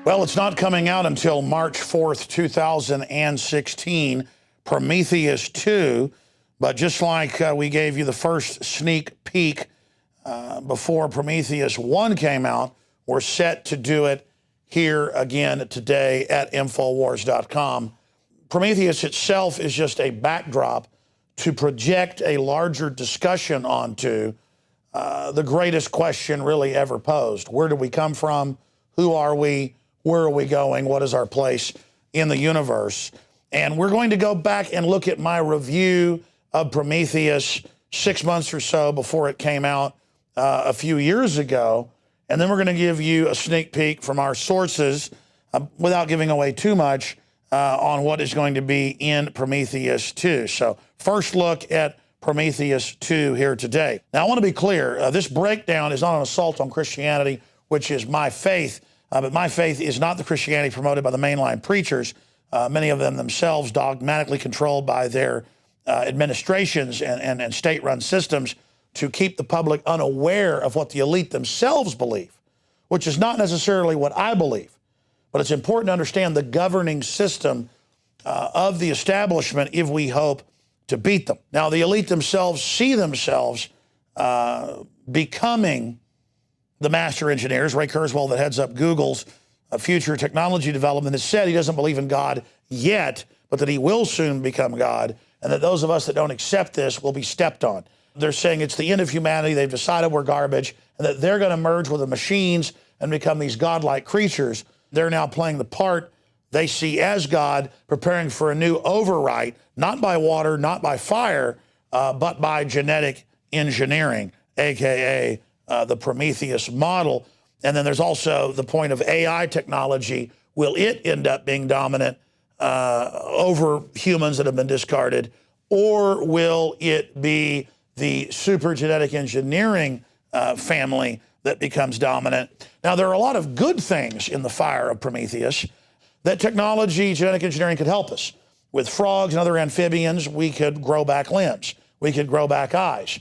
Well, it's not coming out until March 4th, 2016, Prometheus 2. But just like we gave you the first sneak peek before Prometheus 1 came out, we're set to do it here again today at Infowars.com. Prometheus itself is just a backdrop to project a larger discussion onto the greatest question really ever posed. Where do we come from? Who are we? Where are we going? What is our place in the universe? And we're going to go back and look at my review of Prometheus 6 months or so before it came out a few years ago. And then we're going to give you a sneak peek from our sources without giving away too much on what is going to be in Prometheus 2. So first look at Prometheus 2 here today. Now, I want to be clear. This breakdown is not an assault on Christianity, which is my faith. But my faith is not the Christianity promoted by the mainline preachers, many of them themselves dogmatically controlled by their administrations and state-run systems to keep the public unaware of what the elite themselves believe, which is not necessarily what I believe. But it's important to understand the governing system of the establishment if we hope to beat them. Now, the elite themselves see themselves becoming the master engineers. Ray Kurzweil, that heads up Google's future technology development, has said he doesn't believe in God yet, but that he will soon become God, and that those of us that don't accept this will be stepped on. They're saying it's the end of humanity. They've decided we're garbage, and that they're going to merge with the machines and become these godlike creatures. They're now playing the part they see as God, preparing for a new overwrite, not by water, not by fire, but by genetic engineering, AKA the Prometheus model. And then there's also the point of AI technology. Will it end up being dominant over humans that have been discarded? Or will it be the super genetic engineering family that becomes dominant? Now, there are a lot of good things in the fire of Prometheus that technology, genetic engineering could help us. With frogs and other amphibians, we could grow back limbs. We could grow back eyes.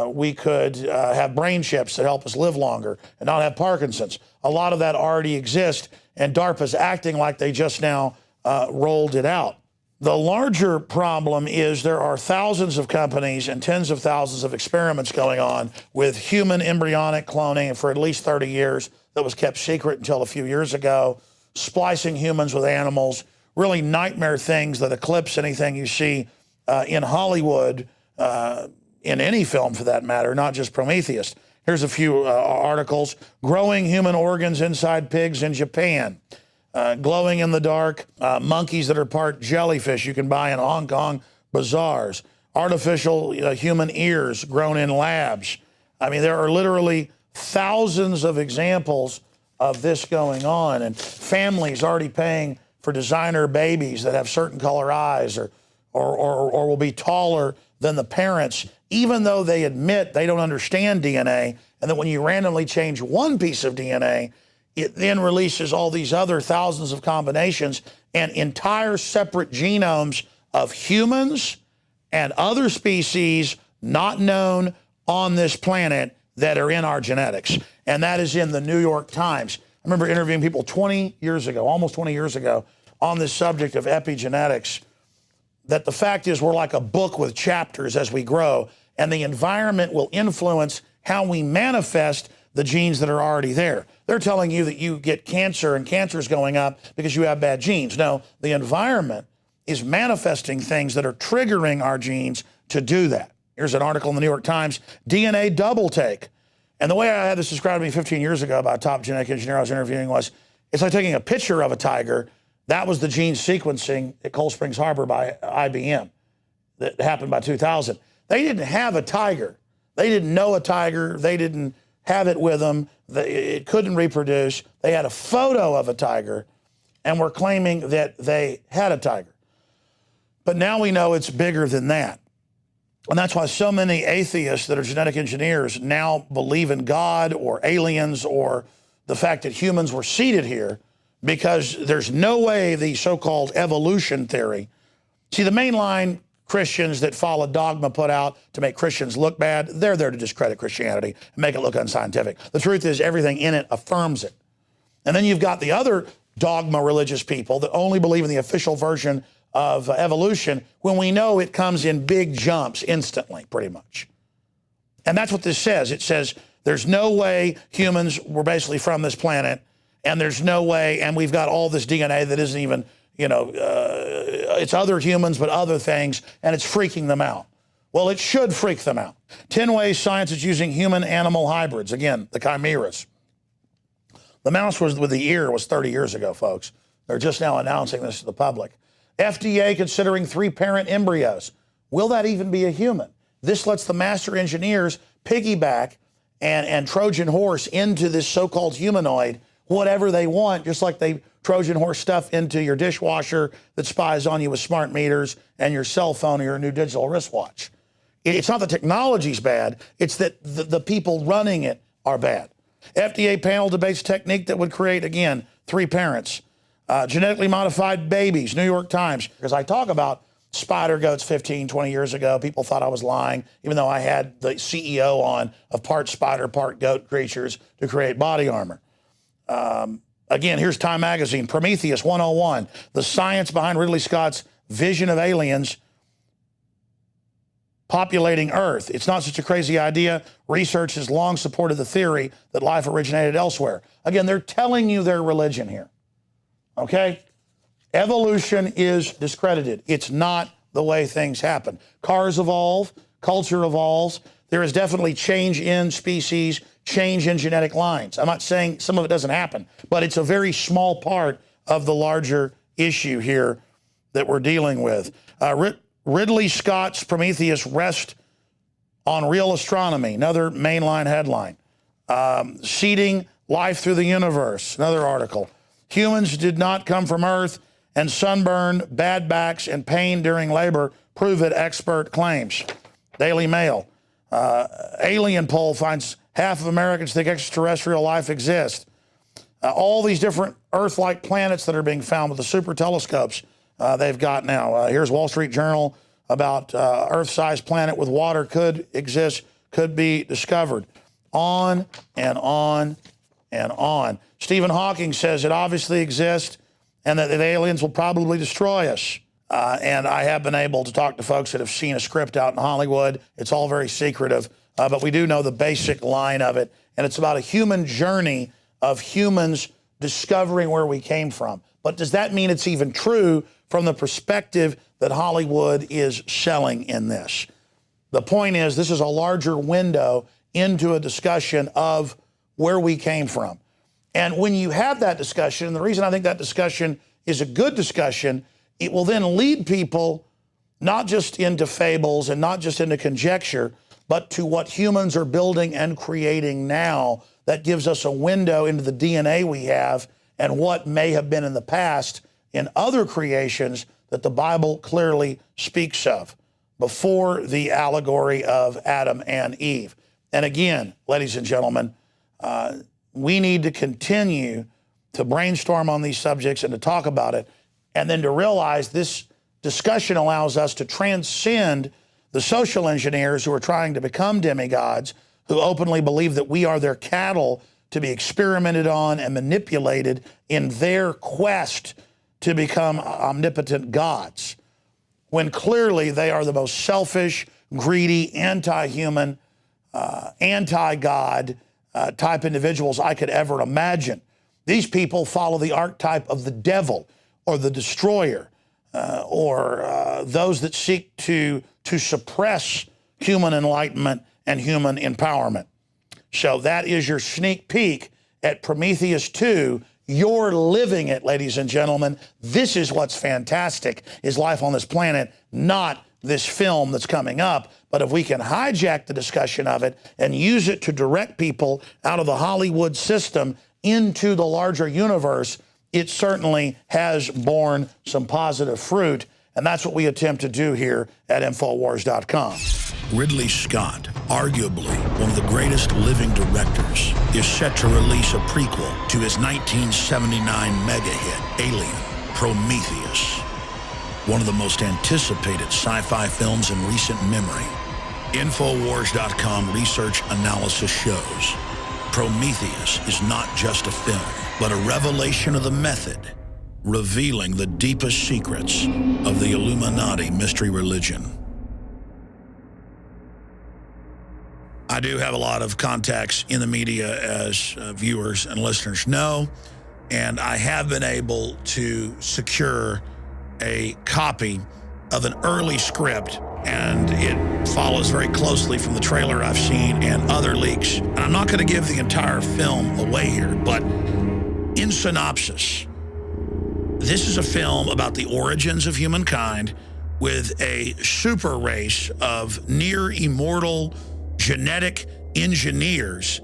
We could have brain chips that help us live longer and not have Parkinson's. A lot of that already exists, and DARPA's acting like they just now rolled it out. The larger problem is there are thousands of companies and tens of thousands of experiments going on with human embryonic cloning for at least 30 years that was kept secret until a few years ago, splicing humans with animals, really nightmare things that eclipse anything you see in Hollywood, in any film for that matter, not just Prometheus. Here's a few articles. Growing human organs inside pigs in Japan. Glowing in the dark monkeys that are part jellyfish you can buy in Hong Kong bazaars. Artificial human ears grown in labs. I mean, there are literally thousands of examples of this going on, and families already paying for designer babies that have certain color eyes or will be taller than the parents, even though they admit they don't understand DNA, and that when you randomly change one piece of DNA, it then releases all these other thousands of combinations and entire separate genomes of humans and other species not known on this planet that are in our genetics. And that is in the New York Times. I remember interviewing people 20 years ago, almost 20 years ago, on this subject of epigenetics, that the fact is we're like a book with chapters as we grow, and the environment will influence how we manifest the genes that are already there. They're telling you that you get cancer and cancer is going up because you have bad genes. No, the environment is manifesting things that are triggering our genes to do that. Here's an article in the New York Times, DNA double take. And the way I had this described to me 15 years ago by a top genetic engineer I was interviewing was, it's like taking a picture of a tiger. That was the gene sequencing at Cold Springs Harbor by IBM that happened by 2000. They didn't have a tiger. They didn't know a tiger. They didn't have it with them. It couldn't reproduce. They had a photo of a tiger and were claiming that they had a tiger. But now we know it's bigger than that. And that's why so many atheists that are genetic engineers now believe in God or aliens or the fact that humans were seeded here, because there's no way the so-called evolution theory. See, the mainline Christians that follow dogma put out to make Christians look bad, they're there to discredit Christianity and make it look unscientific. The truth is everything in it affirms it. And then you've got the other dogma religious people that only believe in the official version of evolution when we know it comes in big jumps instantly, pretty much. And that's what this says. It says there's no way humans were basically from this planet, and there's no way, and we've got all this DNA that isn't even, it's other humans but other things, and it's freaking them out. Well, it should freak them out. 10 ways science is using human-animal hybrids. Again, the chimeras. The mouse with the ear was 30 years ago, folks. They're just now announcing this to the public. FDA considering 3-parent embryos. Will that even be a human? This lets the master engineers piggyback and Trojan horse into this so-called humanoid whatever they want, just like they Trojan horse stuff into your dishwasher that spies on you with smart meters and your cell phone or your new digital wristwatch. It's not the technology's bad, it's that the people running it are bad. FDA panel debates technique that would create, again, 3 parents. Genetically modified babies, New York Times. Because I talk about spider goats 15, 20 years ago. People thought I was lying, even though I had the CEO on of part spider, part goat creatures to create body armor. Again, here's Time Magazine, Prometheus 101, the science behind Ridley Scott's vision of aliens populating Earth. It's not such a crazy idea. Research has long supported the theory that life originated elsewhere. Again, they're telling you their religion here, okay? Evolution is discredited. It's not the way things happen. Cars evolve, culture evolves. There is definitely change in species, change in genetic lines. I'm not saying some of it doesn't happen, but it's a very small part of the larger issue here that we're dealing with. Ridley Scott's Prometheus rests on real astronomy, another mainline headline. Seeding life through the universe, another article. Humans did not come from Earth, and sunburn, bad backs, and pain during labor prove it, expert claims. Daily Mail. Alien poll finds half of Americans think extraterrestrial life exists. All these different Earth-like planets that are being found with the super telescopes they've got now. Here's Wall Street Journal about Earth-sized planet with water could exist, could be discovered. On and on and on. Stephen Hawking says it obviously exists and that the aliens will probably destroy us. And I have been able to talk to folks that have seen a script out in Hollywood. It's all very secretive, but we do know the basic line of it. And it's about a human journey of humans discovering where we came from. But does that mean it's even true from the perspective that Hollywood is selling in this? The point is, this is a larger window into a discussion of where we came from. And when you have that discussion, and the reason I think that discussion is a good discussion, it will then lead people not just into fables and not just into conjecture, but to what humans are building and creating now that gives us a window into the DNA we have and what may have been in the past in other creations that the Bible clearly speaks of before the allegory of Adam and Eve. And again, ladies and gentlemen, we need to continue to brainstorm on these subjects and to talk about it, and then to realize this discussion allows us to transcend the social engineers who are trying to become demigods, who openly believe that we are their cattle to be experimented on and manipulated in their quest to become omnipotent gods, when clearly they are the most selfish, greedy, anti-human, anti-God type individuals I could ever imagine. These people follow the archetype of the devil or the destroyer or those that seek to suppress human enlightenment and human empowerment. So that is your sneak peek at Prometheus 2. You're living it, ladies and gentlemen. This is what's fantastic, is life on this planet, not this film that's coming up. But if we can hijack the discussion of it and use it to direct people out of the Hollywood system into the larger universe, it certainly has borne some positive fruit. And that's what we attempt to do here at Infowars.com. Ridley Scott, arguably one of the greatest living directors, is set to release a prequel to his 1979 mega hit, Alien, Prometheus. One of the most anticipated sci-fi films in recent memory. Infowars.com research analysis shows Prometheus is not just a film, but a revelation of the method, revealing the deepest secrets of the Illuminati mystery religion. I do have a lot of contacts in the media, as viewers and listeners know, and I have been able to secure a copy of an early script, and it follows very closely from the trailer I've seen and other leaks. And I'm not going to give the entire film away here, but in synopsis, this is a film about the origins of humankind with a super race of near immortal genetic engineers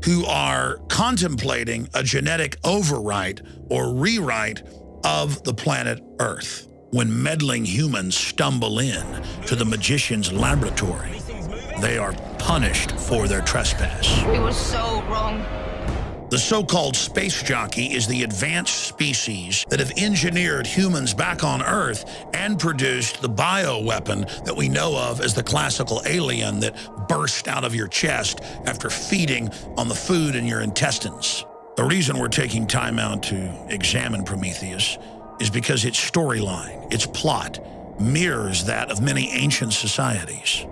who are contemplating a genetic overwrite or rewrite of the planet Earth when meddling humans stumble in to the magician's laboratory. They are punished for their trespass. We were so wrong. The so-called space jockey is the advanced species that have engineered humans back on Earth and produced the bioweapon that we know of as the classical alien that burst out of your chest after feeding on the food in your intestines. The reason we're taking time out to examine Prometheus is because its storyline, its plot, mirrors that of many ancient societies.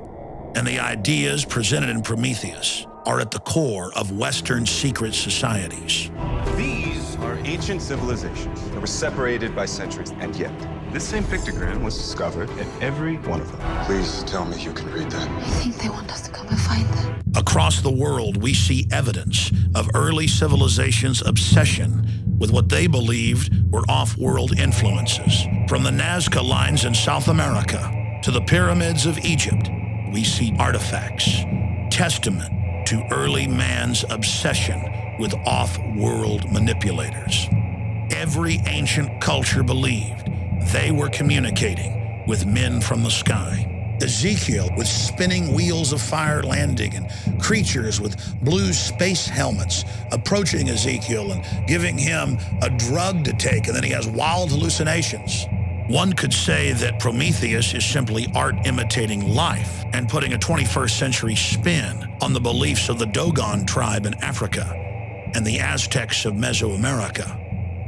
And the ideas presented in Prometheus are at the core of Western secret societies. These are ancient civilizations that were separated by centuries, and yet this same pictogram was discovered in every one of them. Please tell me you can read that. I think they want us to come and find them. Across the world, we see evidence of early civilizations' obsession with what they believed were off-world influences. From the Nazca lines in South America to the pyramids of Egypt, we see artifacts, testament to early man's obsession with off-world manipulators. Every ancient culture believed they were communicating with men from the sky. Ezekiel with spinning wheels of fire landing and creatures with blue space helmets approaching Ezekiel and giving him a drug to take, and then he has wild hallucinations. One could say that Prometheus is simply art imitating life and putting a 21st century spin on the beliefs of the Dogon tribe in Africa and the Aztecs of Mesoamerica.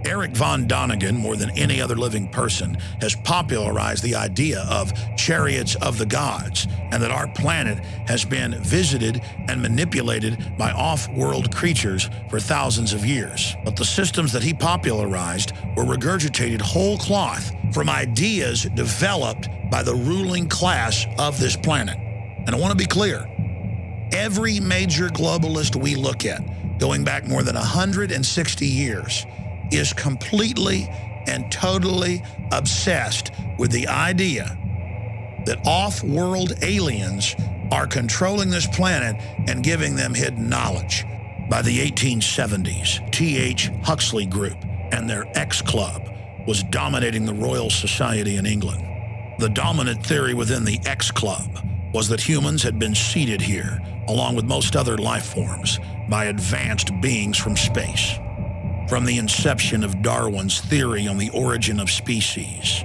Eric von Däniken, more than any other living person, has popularized the idea of chariots of the gods and that our planet has been visited and manipulated by off-world creatures for thousands of years. But the systems that he popularized were regurgitated whole cloth from ideas developed by the ruling class of this planet. And I want to be clear, every major globalist we look at, going back more than 160 years, is completely and totally obsessed with the idea that off-world aliens are controlling this planet and giving them hidden knowledge. By the 1870s, T.H. Huxley Group and their X Club was dominating the Royal Society in England. The dominant theory within the X Club was that humans had been seeded here, along with most other life forms, by advanced beings from space. From the inception of Darwin's theory on the origin of species,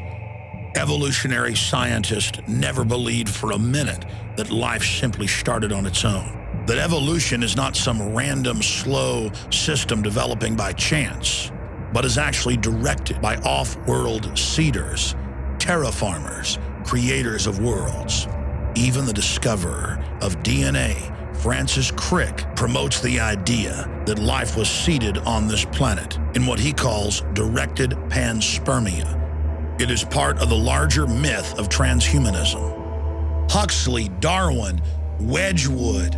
evolutionary scientists never believed for a minute that life simply started on its own. That evolution is not some random, slow system developing by chance, but is actually directed by off-world seeders, terraformers, creators of worlds. Even the discoverer of DNA, Francis Crick, promotes the idea that life was seeded on this planet in what he calls directed panspermia. It is part of the larger myth of transhumanism. Huxley, Darwin, Wedgwood,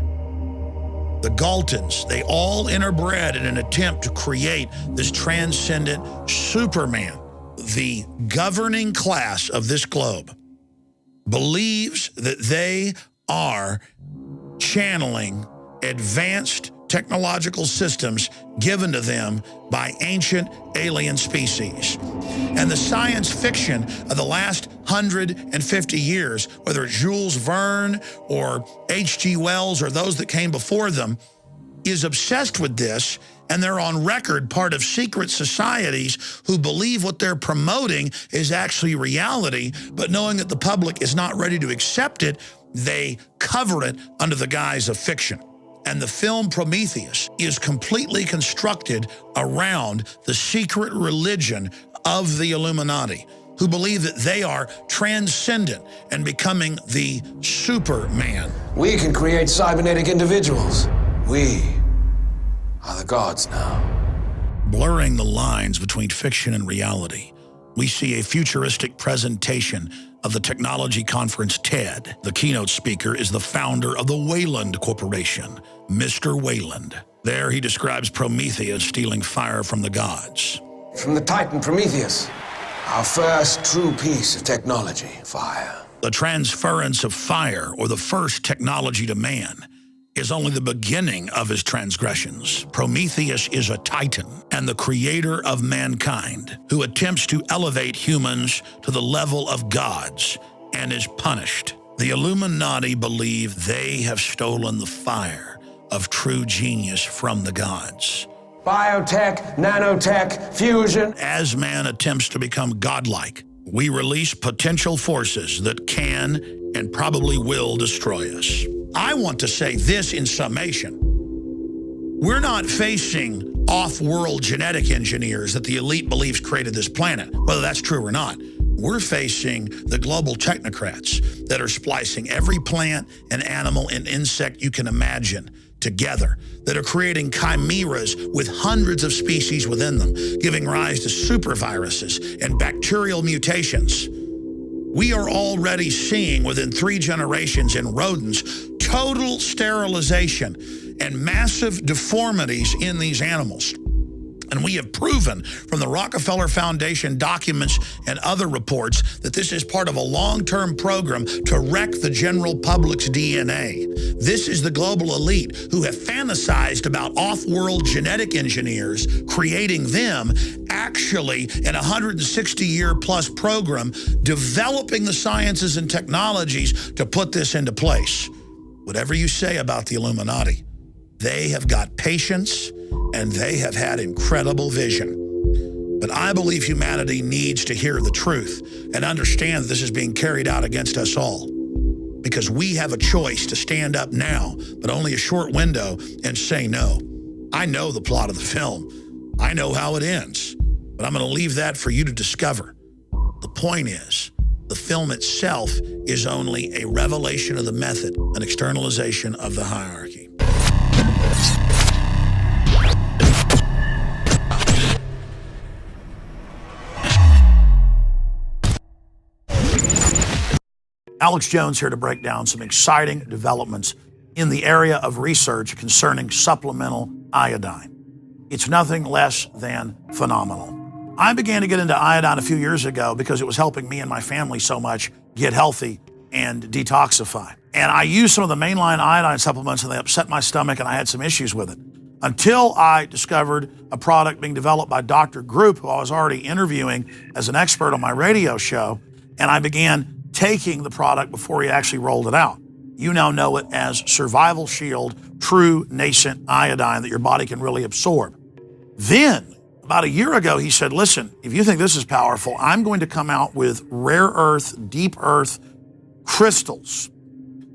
the Galtons, they all interbred in an attempt to create this transcendent Superman. The governing class of this globe believes that they are channeling advanced technological systems given to them by ancient alien species. And the science fiction of the last 150 years, whether it's Jules Verne or H.G. Wells or those that came before them, is obsessed with this, and they're on record part of secret societies who believe what they're promoting is actually reality, but knowing that the public is not ready to accept it, they cover it under the guise of fiction. And the film Prometheus is completely constructed around the secret religion of the Illuminati, who believe that they are transcendent and becoming the Superman. We can create cybernetic individuals. We are the gods now. Blurring the lines between fiction and reality, we see a futuristic presentation of the technology conference TED. The keynote speaker is the founder of the Wayland Corporation, Mr. Wayland. There he describes Prometheus stealing fire from the gods. From the Titan Prometheus, our first true piece of technology, fire. The transference of fire, or the first technology to man, is only the beginning of his transgressions. Prometheus is a titan and the creator of mankind who attempts to elevate humans to the level of gods and is punished. The Illuminati believe they have stolen the fire of true genius from the gods. Biotech, nanotech, fusion. As man attempts to become godlike, we release potential forces that can and probably will destroy us. I want to say this in summation. We're not facing off-world genetic engineers that the elite believes created this planet, whether that's true or not. We're facing the global technocrats that are splicing every plant and animal and insect you can imagine together, that are creating chimeras with hundreds of species within them, giving rise to superviruses and bacterial mutations. We are already seeing within 3 generations in rodents total sterilization and massive deformities in these animals. And we have proven from the Rockefeller Foundation documents and other reports that this is part of a long-term program to wreck the general public's DNA. This is the global elite who have fantasized about off-world genetic engineers, creating them actually in a 160-year-plus program, developing the sciences and technologies to put this into place. Whatever you say about the Illuminati, they have got patience and they have had incredible vision. But I believe humanity needs to hear the truth and understand that this is being carried out against us all. Because we have a choice to stand up now, but only a short window, and say no. I know the plot of the film. I know how it ends. But I'm going to leave that for you to discover. The point is, the film itself is only a revelation of the method, an externalization of the hierarchy. Alex Jones here to break down some exciting developments in the area of research concerning supplemental iodine. It's nothing less than phenomenal. I began to get into iodine a few years ago because it was helping me and my family so much get healthy and detoxify. And I used some of the mainline iodine supplements and they upset my stomach and I had some issues with it. Until I discovered a product being developed by Dr. Group, who I was already interviewing as an expert on my radio show, and I began taking the product before he actually rolled it out. You now know it as Survival Shield True Nascent Iodine that your body can really absorb. Then, about a year ago, he said, listen, if you think this is powerful, I'm going to come out with rare earth, deep earth crystals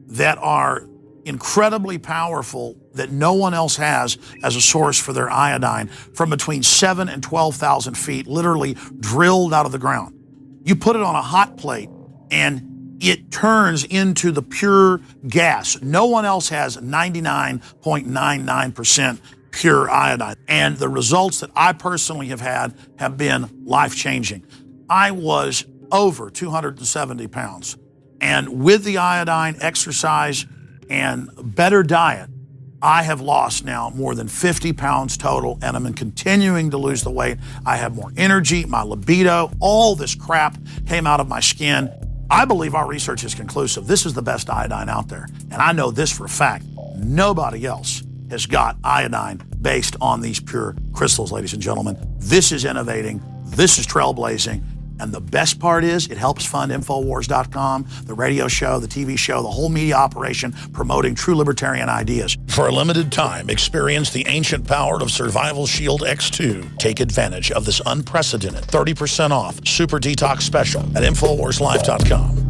that are incredibly powerful that no one else has as a source for their iodine from between 7,000 and 12,000 feet, literally drilled out of the ground. You put it on a hot plate and it turns into the pure gas. No one else has 99.99% pure iodine. And the results that I personally have had have been life-changing. I was over 270 pounds. And with the iodine, exercise, and better diet, I have lost now more than 50 pounds total, and I'm continuing to lose the weight. I have more energy, my libido, all this crap came out of my skin. I believe our research is conclusive. This is the best iodine out there. And I know this for a fact. Nobody else has got iodine based on these pure crystals, ladies and gentlemen. This is innovating. This is trailblazing. And the best part is it helps fund Infowars.com, the radio show, the TV show, the whole media operation promoting true libertarian ideas. For a limited time, experience the ancient power of Survival Shield X2. Take advantage of this unprecedented 30% off Super Detox special at InfoWarsLife.com.